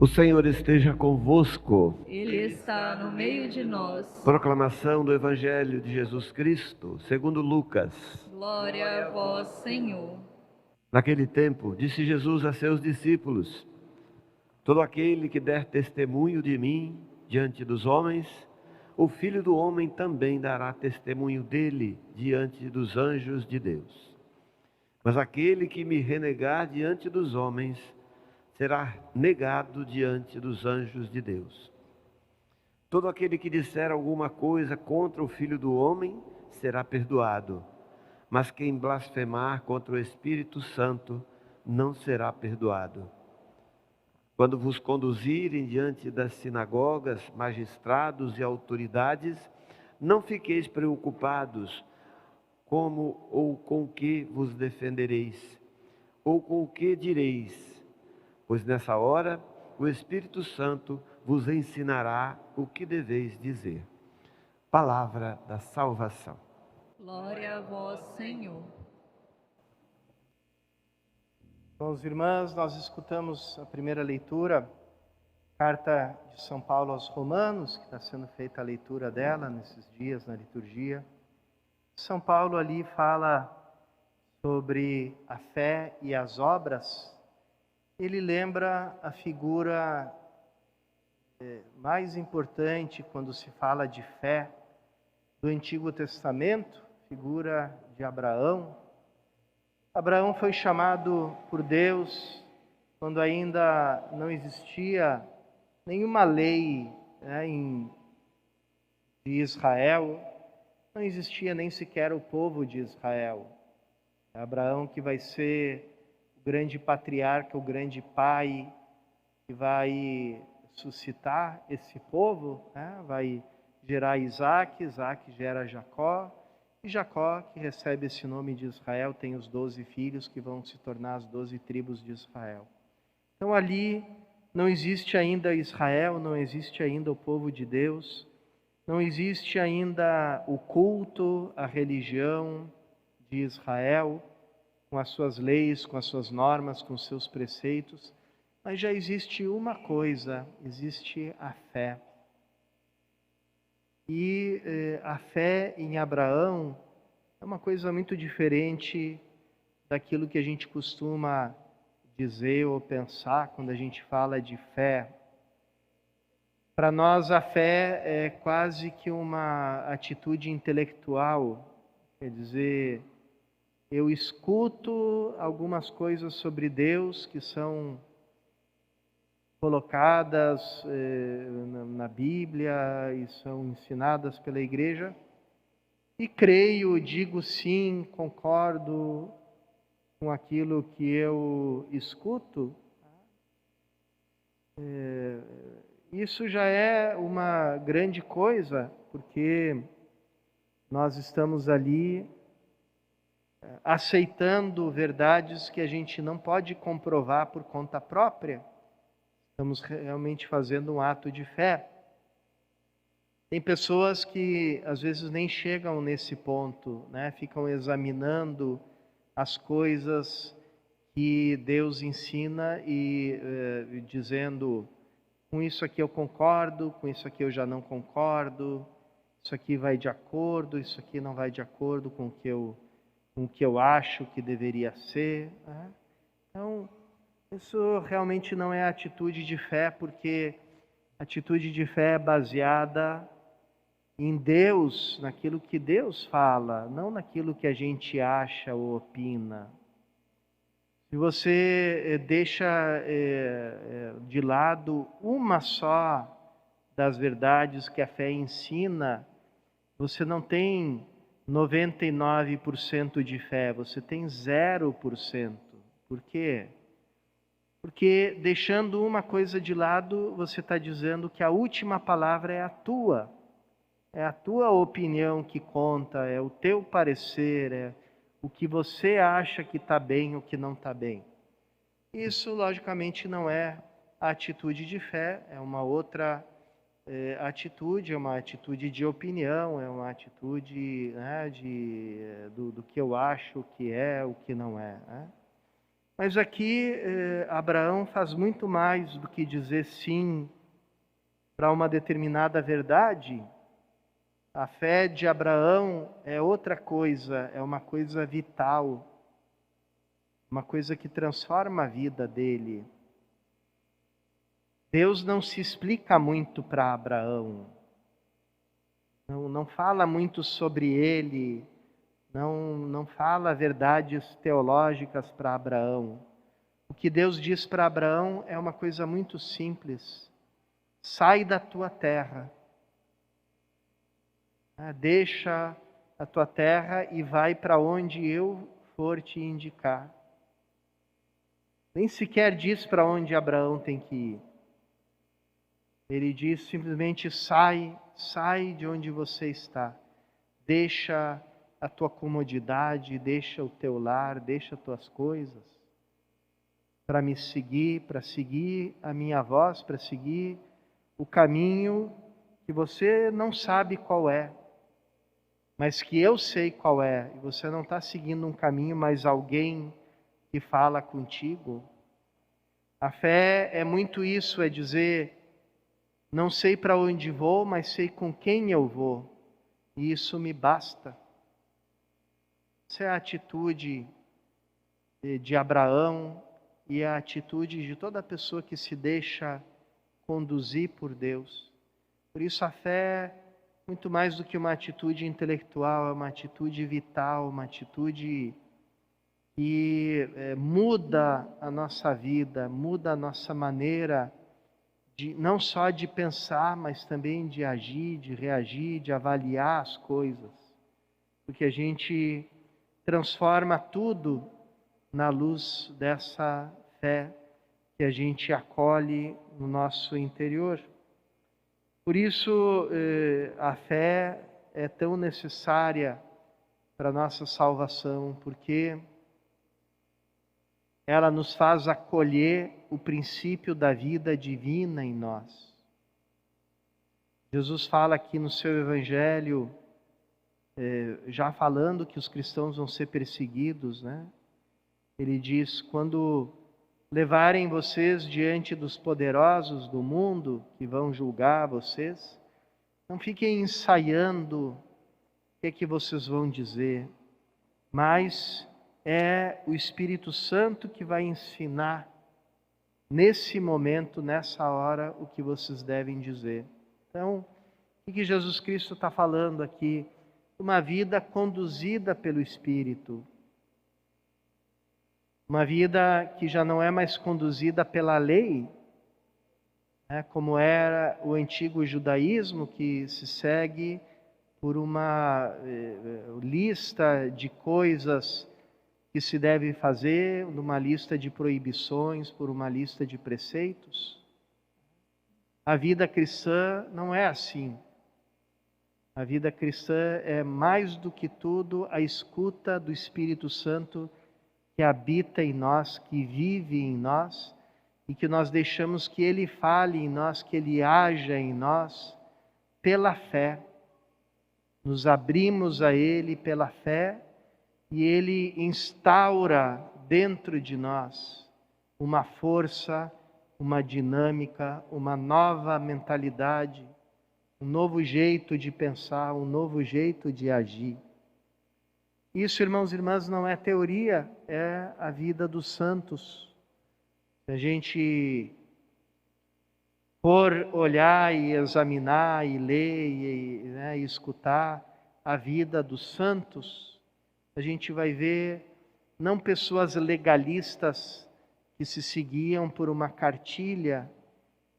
O Senhor esteja convosco. Ele está no meio de nós. Proclamação do Evangelho de Jesus Cristo, segundo Lucas. Glória a vós, Senhor. Naquele tempo, disse Jesus a seus discípulos: todo aquele que der testemunho de mim diante dos homens, o Filho do Homem também dará testemunho dele diante dos anjos de Deus. Mas aquele que me renegar diante dos homens, será negado diante dos anjos de Deus. Todo aquele que disser alguma coisa contra o Filho do Homem será perdoado, mas quem blasfemar contra o Espírito Santo não será perdoado. Quando vos conduzirem diante das sinagogas, magistrados e autoridades, não fiqueis preocupados como ou com que vos defendereis, ou com o que direis, pois nessa hora o Espírito Santo vos ensinará o que deveis dizer. Palavra da salvação. Glória a vós, Senhor. Irmãos e irmãs, nós escutamos a primeira leitura, carta de São Paulo aos Romanos, que está sendo feita a leitura dela nesses dias na liturgia. São Paulo ali fala sobre a fé e as obras. Ele lembra a figura mais importante quando se fala de fé do Antigo Testamento, figura de Abraão. Abraão foi chamado por Deus quando ainda não existia nenhuma lei de Israel, não existia nem sequer o povo de Israel. É Abraão que vai ser o grande patriarca, o grande pai, que vai suscitar esse povo, vai gerar Isaac, Isaac gera Jacó, e Jacó, que recebe esse nome de Israel, tem os 12 filhos que vão se tornar as 12 tribos de Israel. Então ali não existe ainda Israel, não existe ainda o povo de Deus, não existe ainda o culto, a religião de Israel, com as suas leis, com as suas normas, com os seus preceitos, mas já existe uma coisa, existe a fé. E a fé em Abraão é uma coisa muito diferente daquilo que a gente costuma dizer ou pensar quando a gente fala de fé. Para nós a fé é quase que uma atitude intelectual, quer dizer, eu escuto algumas coisas sobre Deus que são colocadas na Bíblia e são ensinadas pela igreja, e creio, digo sim, concordo com aquilo que eu escuto. Isso já é uma grande coisa, porque nós estamos ali aceitando verdades que a gente não pode comprovar por conta própria. Estamos realmente fazendo um ato de fé. Tem pessoas que às vezes nem chegam nesse ponto, ficam examinando as coisas que Deus ensina e dizendo, com isso aqui eu concordo, com isso aqui eu já não concordo, isso aqui vai de acordo, isso aqui não vai de acordo com o que eu acho que deveria ser. Então, isso realmente não é atitude de fé, porque atitude de fé é baseada em Deus, naquilo que Deus fala, não naquilo que a gente acha ou opina. Se você deixa de lado uma só das verdades que a fé ensina, você não tem 99% de fé, você tem 0%. Por quê? Porque deixando uma coisa de lado, você está dizendo que a última palavra é a tua. É a tua opinião que conta, é o teu parecer, é o que você acha que está bem ou que não está bem. Isso, logicamente, não é a atitude de fé, é uma outra atitude, é uma atitude de opinião, é uma atitude do que eu acho que é, o que não é. Mas aqui Abraão faz muito mais do que dizer sim para uma determinada verdade. A fé de Abraão é outra coisa, é uma coisa vital, uma coisa que transforma a vida dele. Deus não se explica muito para Abraão, não fala muito sobre ele, não fala verdades teológicas para Abraão. O que Deus diz para Abraão é uma coisa muito simples: sai da tua terra, deixa a tua terra e vai para onde eu for te indicar. Nem sequer diz para onde Abraão tem que ir. Ele diz simplesmente: sai de onde você está. Deixa a tua comodidade, deixa o teu lar, deixa as tuas coisas, para me seguir, para seguir a minha voz, para seguir o caminho que você não sabe qual é, mas que eu sei qual é. E você não está seguindo um caminho, mas alguém que fala contigo. A fé é muito isso, é dizer: não sei para onde vou, mas sei com quem eu vou, e isso me basta. Essa é a atitude de Abraão e a atitude de toda pessoa que se deixa conduzir por Deus. Por isso a fé, muito mais do que uma atitude intelectual, é uma atitude vital, uma atitude que muda a nossa vida, muda a nossa maneira não só de pensar, mas também de agir, de reagir, de avaliar as coisas. Porque a gente transforma tudo na luz dessa fé que a gente acolhe no nosso interior. Por isso, a fé é tão necessária para a nossa salvação, porque ela nos faz acolher o princípio da vida divina em nós. Jesus fala aqui no seu Evangelho, já falando que os cristãos vão ser perseguidos, né? Ele diz: quando levarem vocês diante dos poderosos do mundo, que vão julgar vocês, não fiquem ensaiando o que é que vocês vão dizer, mas é o Espírito Santo que vai ensinar nesse momento, nessa hora, o que vocês devem dizer. Então, o que Jesus Cristo está falando aqui? Uma vida conduzida pelo Espírito. Uma vida que já não é mais conduzida pela lei, como era o antigo judaísmo, que se segue por uma lista de coisas que se deve fazer, numa lista de proibições, por uma lista de preceitos. A vida cristã não é assim. A vida cristã é mais do que tudo a escuta do Espírito Santo que habita em nós, que vive em nós, e que nós deixamos que Ele fale em nós, que Ele haja em nós, pela fé. Nos abrimos a Ele pela fé, e Ele instaura dentro de nós uma força, uma dinâmica, uma nova mentalidade, um novo jeito de pensar, um novo jeito de agir. Isso, irmãos e irmãs, não é teoria, é a vida dos santos. Se a gente for olhar e examinar e ler e escutar a vida dos santos, a gente vai ver não pessoas legalistas que se seguiam por uma cartilha,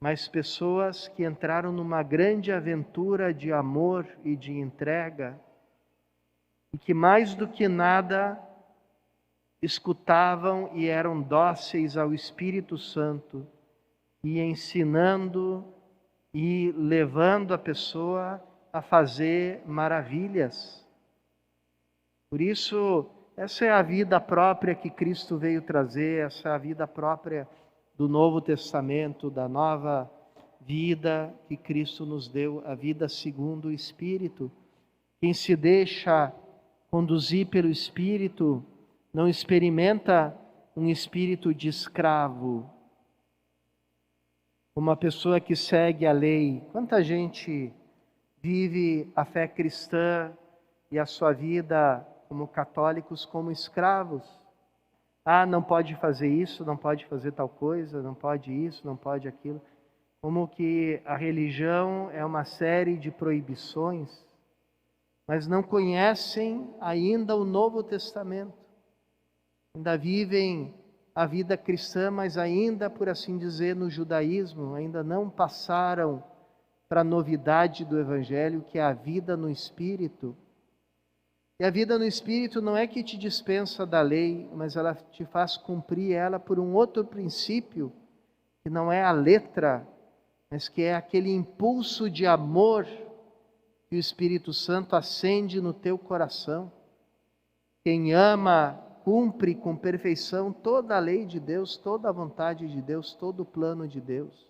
mas pessoas que entraram numa grande aventura de amor e de entrega, e que mais do que nada escutavam e eram dóceis ao Espírito Santo, e ensinando e levando a pessoa a fazer maravilhas. Por isso, essa é a vida própria que Cristo veio trazer, essa é a vida própria do Novo Testamento, da nova vida que Cristo nos deu, a vida segundo o Espírito. Quem se deixa conduzir pelo Espírito não experimenta um espírito de escravo, uma pessoa que segue a lei. Quanta gente vive a fé cristã e a sua vida como católicos como escravos. Ah, não pode fazer isso, não pode fazer tal coisa, não pode isso, não pode aquilo. Como que a religião é uma série de proibições, mas não conhecem ainda o Novo Testamento. Ainda vivem a vida cristã, mas ainda, por assim dizer, no judaísmo, ainda não passaram para a novidade do Evangelho, que é a vida no Espírito. E a vida no Espírito não é que te dispensa da lei, mas ela te faz cumprir ela por um outro princípio, que não é a letra, mas que é aquele impulso de amor que o Espírito Santo acende no teu coração. Quem ama, cumpre com perfeição toda a lei de Deus, toda a vontade de Deus, todo o plano de Deus.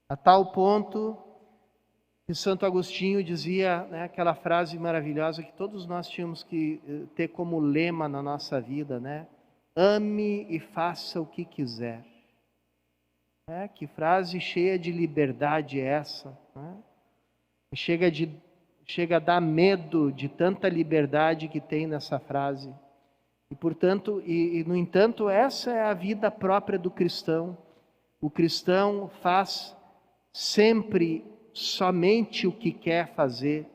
A tal ponto que Santo Agostinho dizia, né, aquela frase maravilhosa que todos nós tínhamos que ter como lema na nossa vida, né? Ame e faça o que quiser. Que frase cheia de liberdade é essa, né? Chega a dar medo de tanta liberdade que tem nessa frase. E portanto, no entanto, essa é a vida própria do cristão. O cristão faz sempre somente o que quer fazer,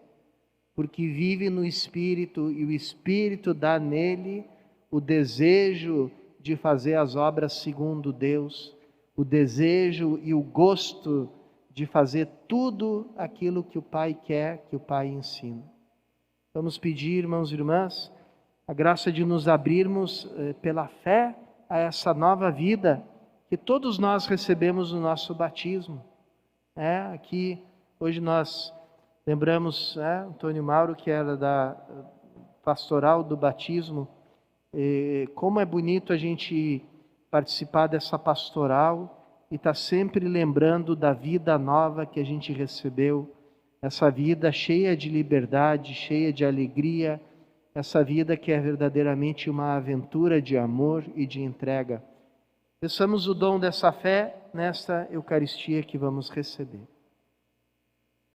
porque vive no Espírito e o Espírito dá nele o desejo de fazer as obras segundo Deus, o desejo e o gosto de fazer tudo aquilo que o Pai quer, que o Pai ensina. Vamos pedir, irmãos e irmãs, a graça de nos abrirmos pela fé a essa nova vida que todos nós recebemos no nosso batismo. Aqui hoje nós lembramos Antônio Mauro, que era da pastoral do batismo. Como é bonito a gente participar dessa pastoral e estar sempre lembrando da vida nova que a gente recebeu, essa vida cheia de liberdade, cheia de alegria, essa vida que é verdadeiramente uma aventura de amor e de entrega. Peçamos o dom dessa fé nesta Eucaristia que vamos receber.